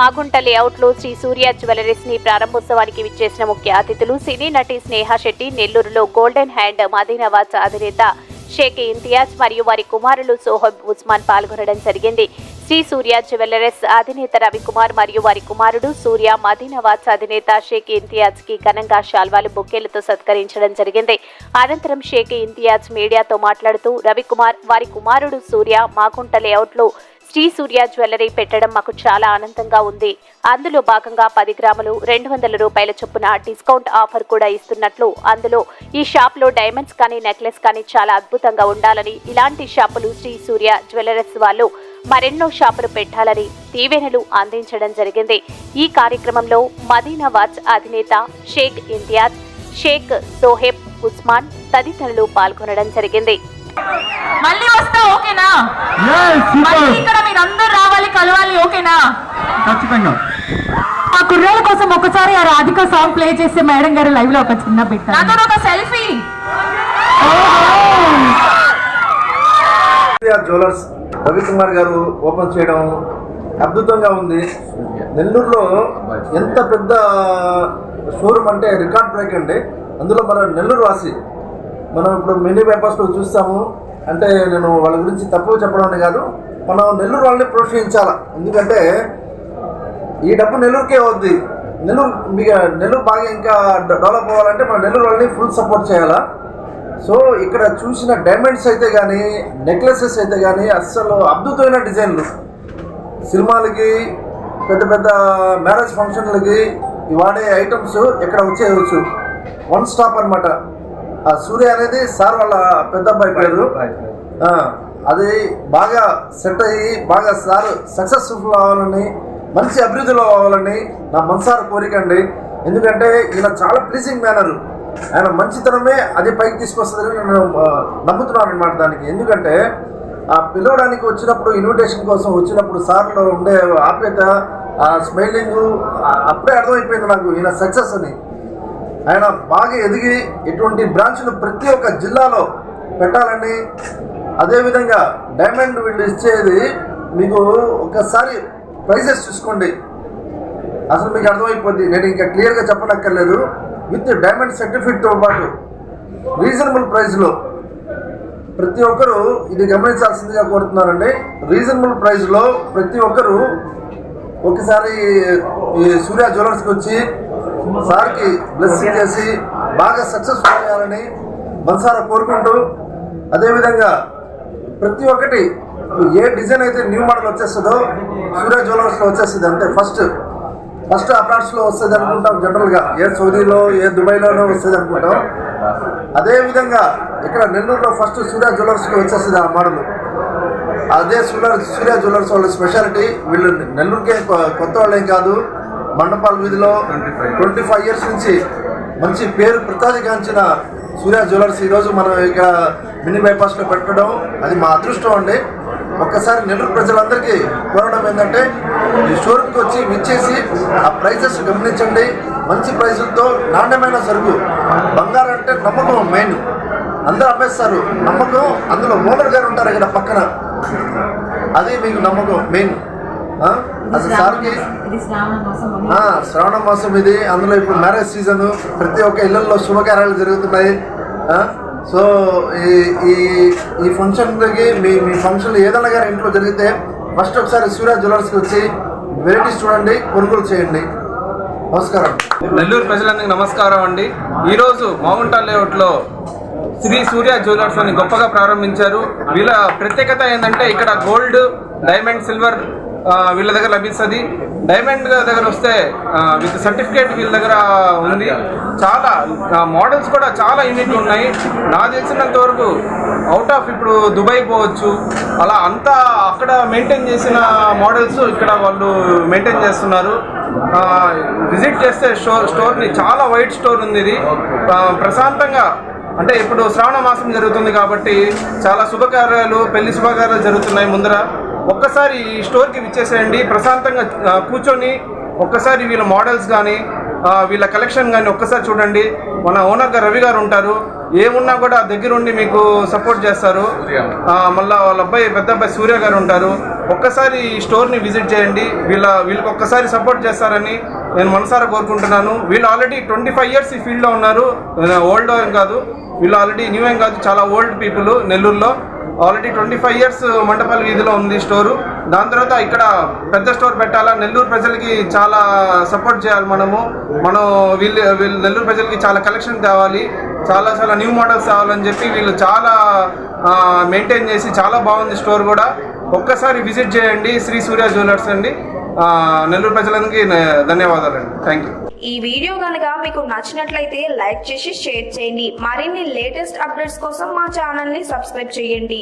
మాగుంట లేఅవుట్లో శ్రీ సూర్య జ్యువెలరీస్ ని ప్రారంభోత్సవానికి విచ్చేసిన ముఖ్య అతిథులు సినీ నటి స్నేహ శెట్టి, నెల్లూరులో గోల్డెన్ హ్యాండ్ మదీనావాజ్ అధినేత షేక్ ఇంతియాజ్ మరియు వారి కుమారులు సోహబ్ ఉస్మాన్ పాల్గొనడం జరిగింది. శ్రీ సూర్య జ్యువెలరీస్ అధినేత రవికుమార్ మరియు వారి కుమారుడు సూర్య మదీనావాజ్ అధినేత షేక్ ఇంతియాజ్ కి ఘనంగా శాల్వాలు బొకేలతో సత్కరించడం జరిగింది. అనంతరం షేక్ ఇంతియాజ్ మీడియాతో మాట్లాడుతూ రవికుమార్ వారి కుమారుడు సూర్య మాగుంట లేఅవుట్లో శ్రీ సూర్య జ్యువెలరీ పెట్టడం మాకు చాలా ఆనందంగా ఉంది. అందులో భాగంగా 10 గ్రాములు 200 రూపాయల చొప్పున డిస్కౌంట్ ఆఫర్ కూడా ఇస్తున్నట్లు, అందులో ఈ షాప్లో డైమండ్స్ కానీ నెక్లెస్ కానీ చాలా అద్భుతంగా ఉండాలని, ఇలాంటి షాపులు శ్రీ సూర్య జ్యువెలరీస్ వాళ్ళు మరెన్నో షాపులు పెట్టాలని దీవెనలు అందించడం జరిగింది. ఈ కార్యక్రమంలో మదీనావాజ్ అధినేత షేక్ ఇంతియాజ్, షేక్ సోహెబ్ ఉస్మాన్ తదితరులు పాల్గొనడం జరిగింది. మళ్ళీ వస్తా ఓకేనా? మళ్ళీ ఇక్కడ మీరందరూ రావాలి, కలవాలి, ఓకేనా? ఖచ్చితంగా. ఆ కుర్రాళ్ళ కోసం ఒకసారి ఆ రాధిక సాంగ్ ప్లే చేసే మేడం గారు లైవ్ లో ఒక చిన్న బిట్, నాతో ఒక సెల్ఫీ. జ్యువెలర్స్ రవికుమార్ గారు ఓపెన్ చేయడం అద్భుతంగా ఉంది. నెల్లూరులో ఎంత పెద్ద షోరూమ్ అంటే రికార్డ్ బ్రేక్ అండి. అందులో మన నెల్లూరు వాసి మనం ఇప్పుడు మినీ పేపర్స్లో చూస్తాము. అంటే నేను వాళ్ళ గురించి తక్కువ చెప్పడం అని కాదు, మనం నెల్లూరు వాళ్ళని ప్రోత్సహించాలి. ఎందుకంటే ఈ డబ్బు నెల్లూరుకే అవుద్ది. నెల్లూరు బాగా ఇంకా డెవలప్ అవ్వాలంటే మన నెల్లూరు వాళ్ళని ఫుల్ సపోర్ట్ చేయాలా. సో ఇక్కడ చూసిన డైమండ్స్ అయితే కానీ, నెక్లెసెస్ అయితే కానీ అస్సలు అద్భుతమైన డిజైన్లు, సినిమాలకి పెద్ద పెద్ద మ్యారేజ్ ఫంక్షన్లకి వాడే ఐటమ్స్ ఇక్కడ వచ్చేయచ్చు. వన్ స్టాప్ అనమాట. ఆ సూర్య అనేది సార్ వాళ్ళ పెద్ద అబ్బాయి పేరు. అది బాగా సెట్ అయ్యి బాగా సార్ సక్సెస్ఫుల్ అవ్వాలని, మంచి అభివృద్ధిలో అవ్వాలని నా మనసారా కోరిక అండి. ఎందుకంటే ఈయన చాలా ప్లీజింగ్ మేనర్, ఆయన మంచితనమే అది పైకి తీసుకొస్తుందని నేను నమ్ముతున్నాను అనమాట దానికి. ఎందుకంటే ఆ పిలవడానికి వచ్చినప్పుడు, ఇన్విటేషన్ కోసం వచ్చినప్పుడు సార్లో ఉండే ఆప్యాయత, ఆ స్మైలింగ్ అప్పుడే అర్థమైపోయింది నాకు ఈయన సక్సెస్ అని. ఆయన బాగా ఎదిగి ఇటువంటి బ్రాంచ్లు ప్రతి ఒక్క జిల్లాలో పెట్టాలని, అదేవిధంగా డైమండ్ వీళ్ళు ఇచ్చేది మీకు ఒకసారి ప్రైజెస్ చూసుకోండి, అసలు మీకు అర్థమైపోద్ది. నేను ఇంకా క్లియర్గా చెప్పనక్కర్లేదు. విత్ డైమండ్ సర్టిఫికేట్తో పాటు రీజనబుల్ ప్రైస్లో ప్రతి ఒక్కరూ ఇది గమనించాల్సిందిగా కోరుతున్నారండి. రీజనబుల్ ప్రైస్లో ప్రతి ఒక్కరూ ఒకసారి ఈ సూర్య జ్యువెలర్స్కి వచ్చి సార్కి బ్లెస్సింగ్ చేసి బాగా సక్సెస్ఫుల్ చేయాలని మనసారా కోరుకుంటూ, అదేవిధంగా ప్రతి ఒక్కటి ఏ డిజైన్ అయితే న్యూ మోడల్ వచ్చేస్తుందో సూర్య జ్యువెలర్స్లో వచ్చేస్తుంది. అంటే ఫస్ట్ అబ్రాడ్స్లో వస్తుంది అనుకుంటాం జనరల్గా, ఏ సౌదీలో ఏ దుబాయ్లోనో వస్తుంది అనుకుంటాం. అదేవిధంగా ఇక్కడ నెల్లూరులో ఫస్ట్ సూర్య జ్యువెలర్స్లో వచ్చేస్తుంది ఆ మోడల్. అదే సూర్య జ్యువెలర్స్ వాళ్ళ స్పెషాలిటీ. వీళ్ళు నెల్లూరుకే కొత్త వాళ్ళేం కాదు, మండపాల వీధిలో 25 ఇయర్స్ నుంచి మంచి పేరు ప్రతాదిగాంచిన సూర్య జ్యువెలర్స్ ఈరోజు మనం ఇక్కడ మినీ బైపాస్లో పెట్టడం అది మా అదృష్టం అండి. ఒక్కసారి నెల్లూరు ప్రజలందరికీ కోరడం ఏంటంటే ఈ షోరూమ్కి వచ్చి విచ్చేసి ఆ ప్రైజెస్ గమనించండి. మంచి ప్రైజులతో నాణ్యమైన సరుకు. బంగారం అంటే నమ్మకం మెయిన్. అందరూ అమ్మేస్తారు, నమ్మకం. అందులో ఓనర్ గారు ఉంటారు ఇక్కడ పక్కన, అది మీకు నమ్మకం మెయిన్. అసలు సార్కి శ్రావణ మాసం ఇది, అందులో ఇప్పుడు మ్యారేజ్ సీజన్, ప్రతి ఒక్క ఇళ్లలో శుభకార్యాలు జరుగుతున్నాయి. సో ఈ ఫంక్షన్కి మీ ఫంక్షన్లు ఏదైనా గారి ఇంట్లో జరిగితే ఫస్ట్ ఒకసారి సూర్య జ్యువెలర్స్కి వచ్చి వెరైటీస్ చూడండి, కొనుగోలు చేయండి. నమస్కారం. నెల్లూరు ప్రజలందరికీ నమస్కారం అండి. ఈరోజు మాగుంట లేఅవుట్లో శ్రీ సూర్య జ్యువెలర్స్ అని గొప్పగా ప్రారంభించారు. వీళ్ళ ప్రత్యేకత ఏంటంటే ఇక్కడ గోల్డ్, డైమండ్, సిల్వర్ వీళ్ళ దగ్గర లభిస్తుంది. డైమండ్ దగ్గర వస్తే విత్ సర్టిఫికేట్ వీళ్ళ దగ్గర ఉంది. చాలా మోడల్స్ కూడా చాలా యూనిక్ ఉన్నాయి. నాకు తెలిసినంత వరకు అవుట్ ఆఫ్ ఇప్పుడు దుబాయ్ పోవచ్చు, అలా అంతా అక్కడ మెయింటైన్ చేసిన మోడల్స్ ఇక్కడ వాళ్ళు మెయింటైన్ చేస్తున్నారు. విజిట్ చేస్తే స్టోర్ని చాలా వైడ్ స్టోర్ ఉంది. ఇది ప్రశాంతంగా, అంటే ఇప్పుడు శ్రావణ మాసం జరుగుతుంది కాబట్టి చాలా శుభకార్యాలు, పెళ్లి శుభకార్యాలు జరుగుతున్నాయి ముందర. ఒక్కసారి ఈ స్టోర్కి విచ్చేసేయండి, ప్రశాంతంగా కూర్చొని ఒక్కసారి వీళ్ళ మోడల్స్ కానీ వీళ్ళ కలెక్షన్ కానీ ఒక్కసారి చూడండి. మన ఓనర్ గారు రవి గారు ఉంటారు, ఏమున్నా కూడా దగ్గరుండి మీకు సపోర్ట్ చేస్తారు. మళ్ళీ వాళ్ళ అబ్బాయి పెద్ద అబ్బాయి సూర్య గారు ఉంటారు. ఒక్కసారి ఈ స్టోర్ని విజిట్ చేయండి. వీళ్ళకి ఒక్కసారి సపోర్ట్ చేస్తారని నేను మనసారా కోరుకుంటున్నాను. వీళ్ళు ఆల్రెడీ 25 years ఈ ఫీల్డ్లో ఉన్నారు. ఓల్డ్ ఏం కాదు, వీళ్ళు ఆల్రెడీ న్యూ ఏం కాదు, చాలా ఓల్డ్ పీపుల్. నెల్లూరులో ఆల్రెడీ 25 years మంటపల్లి వీధిలో ఉంది స్టోరు. దాని తర్వాత ఇక్కడ పెద్ద స్టోర్ పెట్టాలా, నెల్లూరు ప్రజలకి చాలా సపోర్ట్ చేయాలి. మనం వీళ్ళు నెల్లూరు ప్రజలకి చాలా కలెక్షన్ తేవాలి, చాలా న్యూ మోడల్స్ తేవాలని చెప్పి వీళ్ళు చాలా మెయింటైన్ చేసి చాలా బాగుంది స్టోర్ కూడా. ఒక్కసారి విజిట్ చేయండి శ్రీ సూర్య జ్యువెలర్స్ అండి. నెల్లూరు ప్రజలందరికీ ధన్యవాదాలండి. Thank you. ఈ వీడియో కనుక మీకు నచ్చినట్లయితే లైక్ చేసి షేర్ చేయండి. మరిన్ని లేటెస్ట్ అప్డేట్స్ కోసం మా ఛానల్ ని సబ్స్క్రైబ్ చేయండి.